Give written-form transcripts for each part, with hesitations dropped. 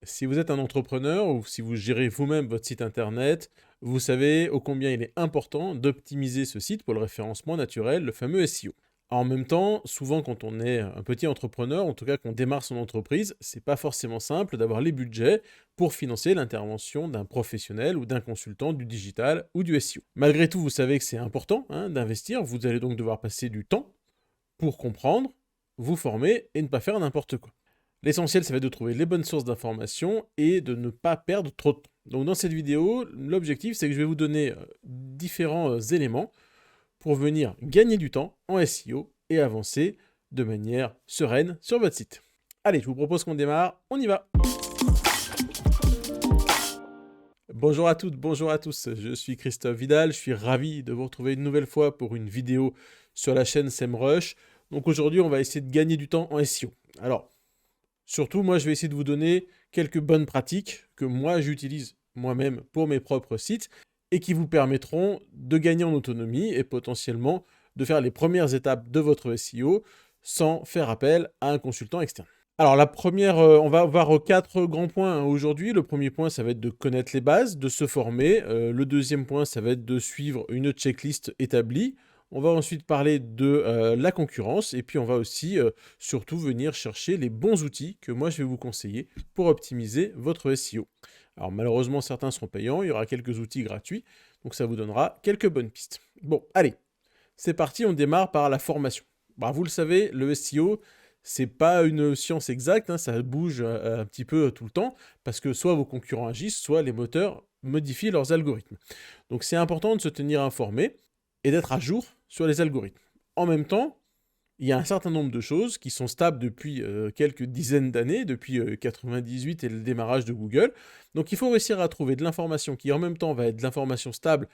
Si vous êtes un entrepreneur ou si vous gérez vous-même votre site internet, vous savez ô combien il est important d'optimiser ce site pour le référencement naturel, le fameux SEO. En même temps, souvent quand on est un petit entrepreneur, en tout cas qu'on démarre son entreprise, c'est pas forcément simple d'avoir les budgets pour financer l'intervention d'un professionnel ou d'un consultant du digital ou du SEO. Malgré tout, vous savez que c'est important hein, d'investir, vous allez donc devoir passer du temps pour comprendre, vous former et ne pas faire n'importe quoi. L'essentiel, ça va être de trouver les bonnes sources d'informations et de ne pas perdre trop de temps. Donc dans cette vidéo, l'objectif, c'est que je vais vous donner différents éléments pour venir gagner du temps en SEO et avancer de manière sereine sur votre site. Allez, je vous propose qu'on démarre, on y va. Bonjour à toutes, bonjour à tous, je suis Christophe Vidal, je suis ravi de vous retrouver une nouvelle fois pour une vidéo sur la chaîne SEMrush. Donc aujourd'hui, on va essayer de gagner du temps en SEO. Alors, surtout, moi, je vais essayer de vous donner quelques bonnes pratiques que moi, j'utilise moi-même pour mes propres sites et qui vous permettront de gagner en autonomie et potentiellement de faire les premières étapes de votre SEO sans faire appel à un consultant externe. Alors la première, on va voir 4 grands points hein, aujourd'hui. Le premier point, ça va être de connaître les bases, de se former. Le deuxième point, ça va être de suivre une checklist établie. On va ensuite parler de la concurrence et puis on va aussi surtout venir chercher les bons outils que moi je vais vous conseiller pour optimiser votre SEO. Alors malheureusement certains seront payants, il y aura quelques outils gratuits, donc ça vous donnera quelques bonnes pistes. Bon, allez, c'est parti, on démarre par la formation. Bah, vous le savez, le SEO, c'est pas une science exacte, hein, ça bouge un petit peu tout le temps, parce que soit vos concurrents agissent, soit les moteurs modifient leurs algorithmes. Donc c'est important de se tenir informé et d'être à jour sur les algorithmes. En même temps, il y a un certain nombre de choses qui sont stables depuis quelques dizaines d'années, depuis 98 et le démarrage de Google. Donc il faut réussir à trouver de l'information qui en même temps va être de l'information stable,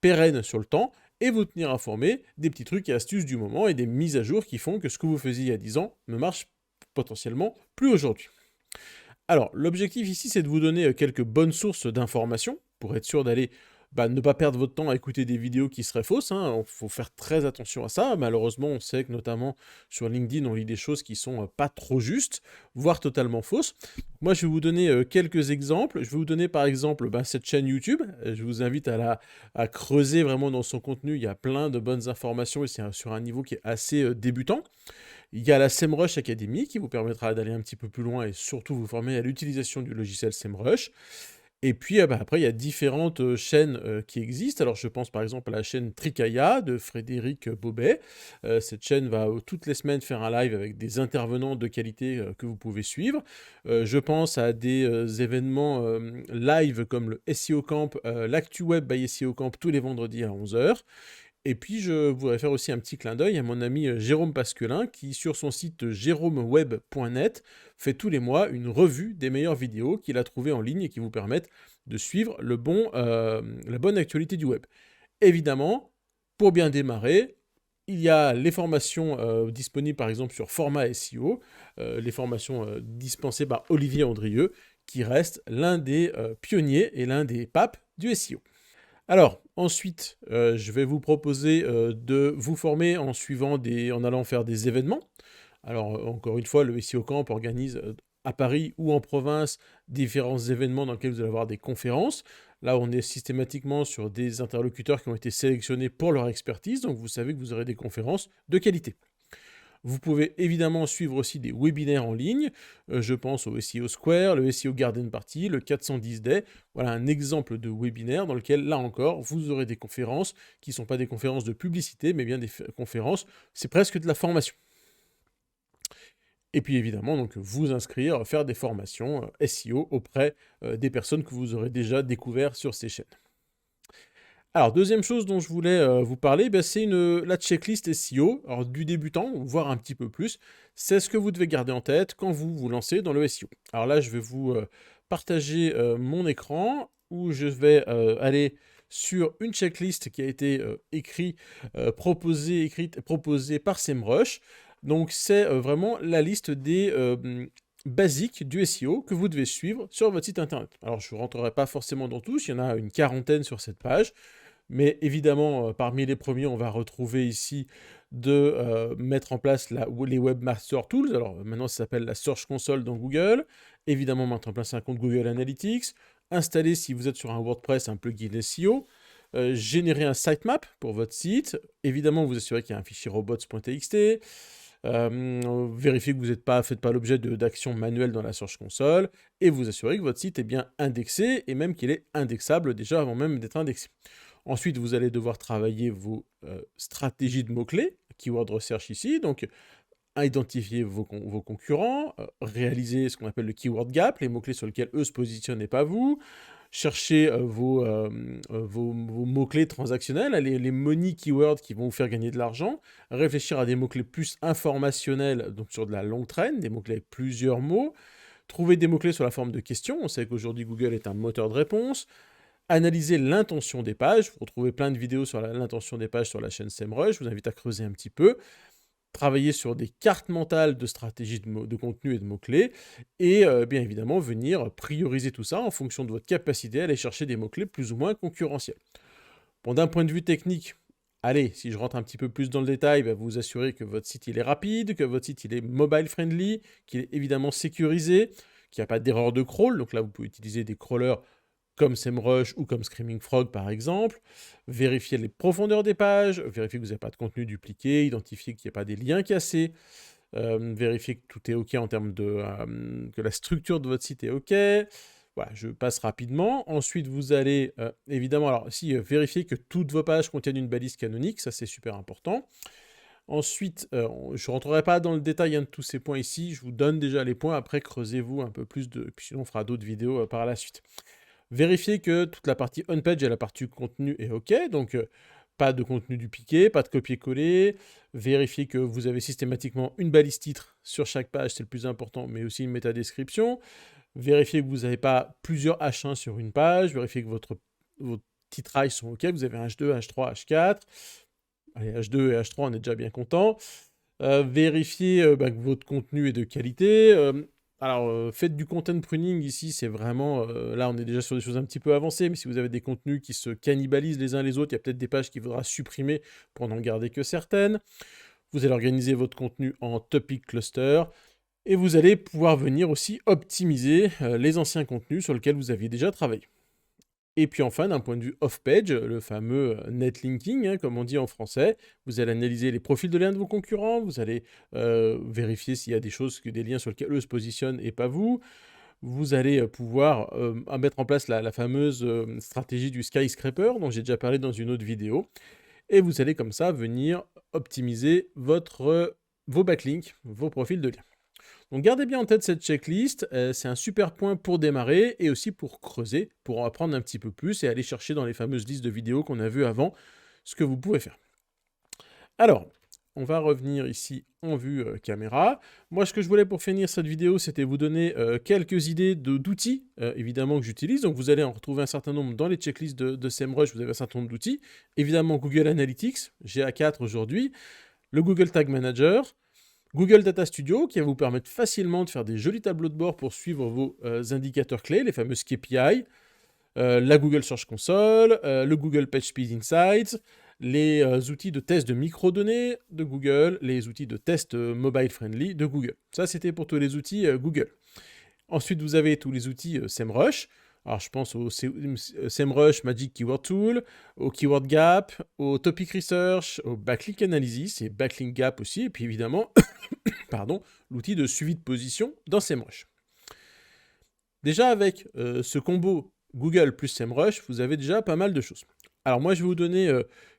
pérenne sur le temps, et vous tenir informé des petits trucs et astuces du moment et des mises à jour qui font que ce que vous faisiez il y a 10 ans ne marche potentiellement plus aujourd'hui. Alors, l'objectif ici, c'est de vous donner quelques bonnes sources d'informations pour être sûr d'aller ne pas perdre votre temps à écouter des vidéos qui seraient fausses. Il faut faire très attention à ça. Malheureusement, on sait que notamment sur LinkedIn, on lit des choses qui sont pas trop justes, voire totalement fausses. Moi, je vais vous donner quelques exemples. Je vais vous donner par exemple cette chaîne YouTube. Je vous invite à creuser vraiment dans son contenu. Il y a plein de bonnes informations et c'est sur un niveau qui est assez débutant. Il y a la SEMrush Academy qui vous permettra d'aller un petit peu plus loin et surtout vous former à l'utilisation du logiciel SEMrush. Et puis après, il y a différentes chaînes qui existent. Alors je pense par exemple à la chaîne Trikaya de Frédéric Bobet. Cette chaîne va toutes les semaines faire un live avec des intervenants de qualité que vous pouvez suivre. Je pense à des événements live comme le SEO Camp, l'Actu Web by SEO Camp tous les vendredis à 11 h. Et puis, je voudrais faire aussi un petit clin d'œil à mon ami Jérôme Pasquelin, qui, sur son site jérômeweb.net, fait tous les mois une revue des meilleures vidéos qu'il a trouvées en ligne et qui vous permettent de suivre la bonne actualité du web. Évidemment, pour bien démarrer, il y a les formations disponibles par exemple sur Format SEO, les formations dispensées par Olivier Andrieux, qui reste l'un des pionniers et l'un des papes du SEO. Alors, ensuite, je vais vous proposer de vous former en allant faire des événements. Alors, encore une fois, le SEO Camp organise à Paris ou en province différents événements dans lesquels vous allez avoir des conférences. Là, on est systématiquement sur des interlocuteurs qui ont été sélectionnés pour leur expertise, donc vous savez que vous aurez des conférences de qualité. Vous pouvez évidemment suivre aussi des webinaires en ligne. Je pense au SEO Square, le SEO Garden Party, le 410 Day. Voilà un exemple de webinaire dans lequel, là encore, vous aurez des conférences qui ne sont pas des conférences de publicité, mais bien des conférences. C'est presque de la formation. Et puis évidemment, donc, vous inscrire, faire des formations SEO auprès des personnes que vous aurez déjà découvertes sur ces chaînes. Alors, deuxième chose dont je voulais vous parler, c'est la checklist SEO, alors du débutant, voire un petit peu plus. C'est ce que vous devez garder en tête quand vous vous lancez dans le SEO. Alors là, je vais vous partager mon écran où je vais aller sur une checklist qui a été proposée par SEMrush. Donc, c'est vraiment la liste des basiques du SEO que vous devez suivre sur votre site internet. Alors, je ne rentrerai pas forcément dans tous, il y en a une quarantaine sur cette page. Mais évidemment, parmi les premiers, on va retrouver ici de mettre en place les Webmaster Tools. Alors maintenant, ça s'appelle la Search Console dans Google. Évidemment, mettre en place un compte Google Analytics. Installer, si vous êtes sur un WordPress, un plugin SEO. Générer un sitemap pour votre site. Évidemment, vous assurez qu'il y a un fichier robots.txt. Vérifiez que vous faites pas l'objet d'actions manuelles dans la Search Console. Et vous assurez que votre site est bien indexé et même qu'il est indexable déjà avant même d'être indexé. Ensuite, vous allez devoir travailler vos stratégies de mots-clés, keyword research ici, donc identifier vos concurrents, réaliser ce qu'on appelle le keyword gap, les mots-clés sur lesquels eux se positionnent et pas vous, chercher vos mots-clés transactionnels, les money keywords qui vont vous faire gagner de l'argent, réfléchir à des mots-clés plus informationnels, donc sur de la longue traîne, des mots-clés avec plusieurs mots, trouver des mots-clés sur la forme de questions, on sait qu'aujourd'hui Google est un moteur de réponse, analyser l'intention des pages. Vous retrouvez plein de vidéos sur l'intention des pages sur la chaîne SEMrush. Je vous invite à creuser un petit peu. Travailler sur des cartes mentales de stratégie de contenu et de mots-clés. Et bien évidemment, venir prioriser tout ça en fonction de votre capacité à aller chercher des mots-clés plus ou moins concurrentiels. Bon, d'un point de vue technique, allez, si je rentre un petit peu plus dans le détail, vous vous assurez que votre site il est rapide, que votre site il est mobile friendly, qu'il est évidemment sécurisé, qu'il n'y a pas d'erreur de crawl. Donc là, vous pouvez utiliser des crawlers comme SEMrush ou comme Screaming Frog par exemple, vérifier les profondeurs des pages, vérifier que vous n'avez pas de contenu dupliqué, identifier qu'il n'y a pas des liens cassés, vérifier que tout est OK en termes de... que la structure de votre site est OK. Voilà, je passe rapidement. Ensuite, vous allez évidemment, alors si, vérifier que toutes vos pages contiennent une balise canonique, ça c'est super important. Ensuite, je ne rentrerai pas dans le détail de tous ces points ici, je vous donne déjà les points, après creusez-vous un peu plus, puis sinon on fera d'autres vidéos par la suite. Vérifiez que toute la partie on-page et la partie contenu est OK, donc pas de contenu dupliqué, pas de copier-coller. Vérifiez que vous avez systématiquement une balise titre sur chaque page, c'est le plus important, mais aussi une métadescription. Vérifiez que vous n'avez pas plusieurs H1 sur une page. Vérifiez que vos titrages sont OK, vous avez un H2, H3, H4. Allez, H2 et H3, on est déjà bien content. Vérifiez que votre contenu est de qualité. Alors, faites du content pruning ici, c'est vraiment... là, on est déjà sur des choses un petit peu avancées, mais si vous avez des contenus qui se cannibalisent les uns les autres, il y a peut-être des pages qu'il faudra supprimer pour n'en garder que certaines. Vous allez organiser votre contenu en topic cluster, et vous allez pouvoir venir aussi optimiser les anciens contenus sur lesquels vous aviez déjà travaillé. Et puis enfin, d'un point de vue off-page, le fameux netlinking, comme on dit en français, vous allez analyser les profils de l'un de vos concurrents, vous allez vérifier s'il y a des liens sur lesquels eux se positionnent et pas vous. Vous allez pouvoir mettre en place la fameuse stratégie du skyscraper, dont j'ai déjà parlé dans une autre vidéo. Et vous allez comme ça venir optimiser vos backlinks, vos profils de liens. Donc gardez bien en tête cette checklist, c'est un super point pour démarrer et aussi pour creuser, pour en apprendre un petit peu plus et aller chercher dans les fameuses listes de vidéos qu'on a vues avant ce que vous pouvez faire. Alors, on va revenir ici en vue caméra. Moi, ce que je voulais pour finir cette vidéo, c'était vous donner quelques idées d'outils, évidemment, que j'utilise. Donc, vous allez en retrouver un certain nombre dans les checklists de SEMrush, vous avez un certain nombre d'outils. Évidemment, Google Analytics, GA4 aujourd'hui, le Google Tag Manager, Google Data Studio, qui va vous permettre facilement de faire des jolis tableaux de bord pour suivre vos indicateurs clés, les fameuses KPI, la Google Search Console, le Google PageSpeed Insights, les outils de test de microdonnées de Google, les outils de test mobile friendly de Google. Ça, c'était pour tous les outils Google. Ensuite, vous avez tous les outils SEMrush. Alors, je pense au SEMrush Magic Keyword Tool, au Keyword Gap, au Topic Research, au Backlink Analysis et Backlink Gap aussi, et puis évidemment, pardon, l'outil de suivi de position dans SEMrush. Déjà, avec ce combo Google plus SEMrush, vous avez déjà pas mal de choses. Alors moi, je vais vous donner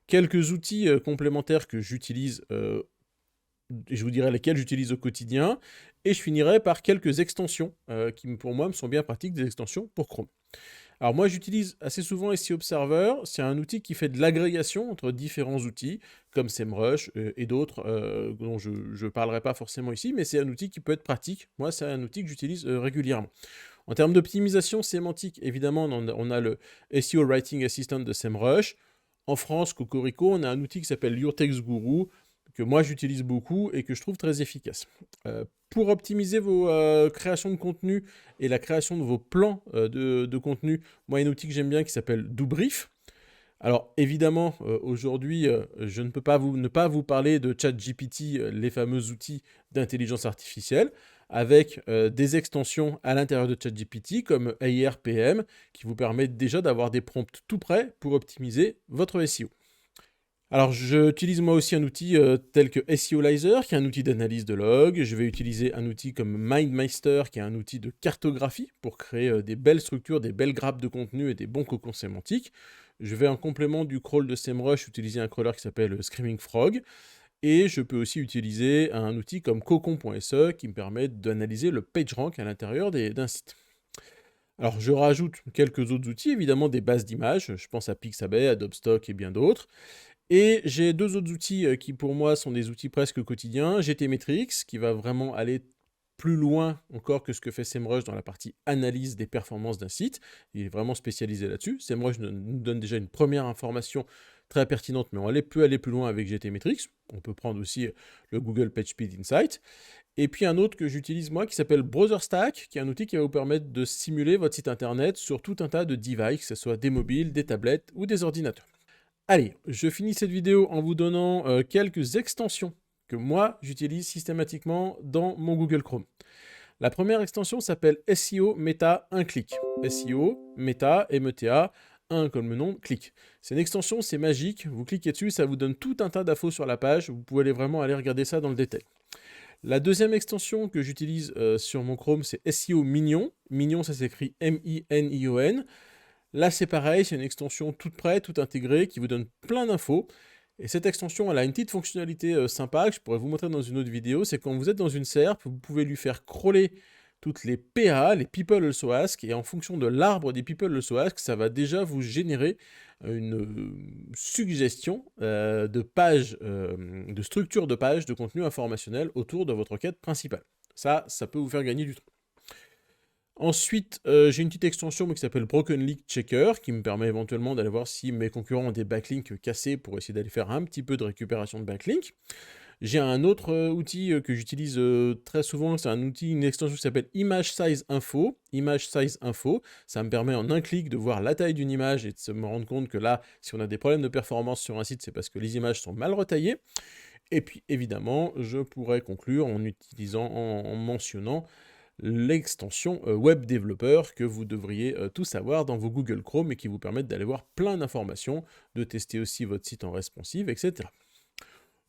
quelques outils complémentaires que j'utilise, et je vous dirai lesquels j'utilise au quotidien, et je finirai par quelques extensions qui, pour moi, me sont bien pratiques, des extensions pour Chrome. Alors moi, j'utilise assez souvent SEO Observer, c'est un outil qui fait de l'agrégation entre différents outils, comme SEMrush et d'autres dont je ne parlerai pas forcément ici, mais c'est un outil qui peut être pratique. Moi, c'est un outil que j'utilise régulièrement. En termes d'optimisation sémantique, évidemment, on a le SEO Writing Assistant de SEMrush. En France, Cocorico, on a un outil qui s'appelle Your Text Guru, que moi j'utilise beaucoup et que je trouve très efficace. Pour optimiser vos créations de contenu et la création de vos plans de contenu, moi il y a un outil que j'aime bien qui s'appelle DoBrief. Alors évidemment, aujourd'hui, je ne peux pas ne pas vous parler de ChatGPT, les fameux outils d'intelligence artificielle, avec des extensions à l'intérieur de ChatGPT comme AIRPM, qui vous permettent déjà d'avoir des prompts tout prêts pour optimiser votre SEO. Alors, j'utilise moi aussi un outil tel que SEOlizer, qui est un outil d'analyse de log. Je vais utiliser un outil comme MindMeister, qui est un outil de cartographie pour créer des belles structures, des belles grappes de contenu et des bons cocons sémantiques. Je vais en complément du crawl de SEMrush utiliser un crawler qui s'appelle Screaming Frog. Et je peux aussi utiliser un outil comme cocon.se qui me permet d'analyser le PageRank à l'intérieur d'un site. Alors, je rajoute quelques autres outils, évidemment des bases d'images. Je pense à Pixabay, Adobe Stock et bien d'autres. Et j'ai deux autres outils qui pour moi sont des outils presque quotidiens. GTmetrix qui va vraiment aller plus loin encore que ce que fait SEMrush dans la partie analyse des performances d'un site. Il est vraiment spécialisé là-dessus. SEMrush nous donne déjà une première information très pertinente, mais on peut aller plus loin avec GTmetrix. On peut prendre aussi le Google PageSpeed Insight. Et puis un autre que j'utilise moi qui s'appelle BrowserStack, qui est un outil qui va vous permettre de simuler votre site internet sur tout un tas de devices, que ce soit des mobiles, des tablettes ou des ordinateurs. Allez, je finis cette vidéo en vous donnant quelques extensions que moi j'utilise systématiquement dans mon Google Chrome. La première extension s'appelle SEO Meta 1 clic. SEO Meta META 1 comme le nom, clic. C'est une extension, c'est magique. Vous cliquez dessus, ça vous donne tout un tas d'infos sur la page. Vous pouvez vraiment aller regarder ça dans le détail. La deuxième extension que j'utilise sur mon Chrome, c'est SEO Mignon. Mignon, ça s'écrit M-I-N-I-O-N. Là, c'est pareil, c'est une extension toute prête, toute intégrée, qui vous donne plein d'infos. Et cette extension, elle a une petite fonctionnalité sympa que je pourrais vous montrer dans une autre vidéo. C'est quand vous êtes dans une SERP, vous pouvez lui faire crawler toutes les PA, les People Also Ask, et en fonction de l'arbre des People Also Ask, ça va déjà vous générer une suggestion de page, de structure de page, de contenu informationnel autour de votre requête principale. Ça peut vous faire gagner du temps. Ensuite, j'ai une petite extension qui s'appelle Broken Link Checker, qui me permet éventuellement d'aller voir si mes concurrents ont des backlinks cassés pour essayer d'aller faire un petit peu de récupération de backlinks. J'ai un autre outil que j'utilise très souvent, c'est une extension qui s'appelle Image Size Info. Image Size Info, ça me permet en un clic de voir la taille d'une image et de me rendre compte que là, si on a des problèmes de performance sur un site, c'est parce que les images sont mal retaillées. Et puis évidemment, je pourrais conclure en mentionnant l'extension Web Developer que vous devriez tous avoir dans vos Google Chrome et qui vous permettent d'aller voir plein d'informations, de tester aussi votre site en responsive, etc.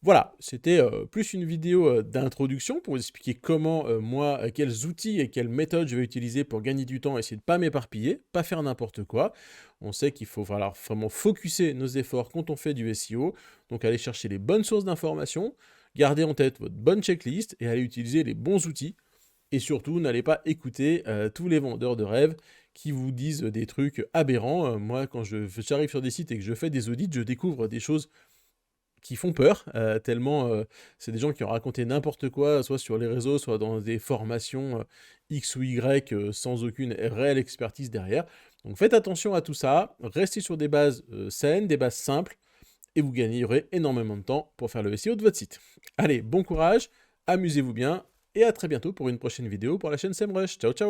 Voilà, c'était plus une vidéo d'introduction pour vous expliquer comment quels outils et quelles méthodes je vais utiliser pour gagner du temps, essayer de ne pas m'éparpiller, pas faire n'importe quoi. On sait qu'il faut vraiment focuser nos efforts quand on fait du SEO, donc aller chercher les bonnes sources d'informations, garder en tête votre bonne checklist et aller utiliser les bons outils. Et surtout, n'allez pas écouter tous les vendeurs de rêves qui vous disent des trucs aberrants. Moi, quand j'arrive sur des sites et que je fais des audits, je découvre des choses qui font peur, tellement c'est des gens qui ont raconté n'importe quoi, soit sur les réseaux, soit dans des formations X ou Y, sans aucune réelle expertise derrière. Donc faites attention à tout ça, restez sur des bases saines, des bases simples, et vous gagnerez énormément de temps pour faire le SEO de votre site. Allez, bon courage, amusez-vous bien, et à très bientôt pour une prochaine vidéo pour la chaîne SEMrush. Ciao, ciao!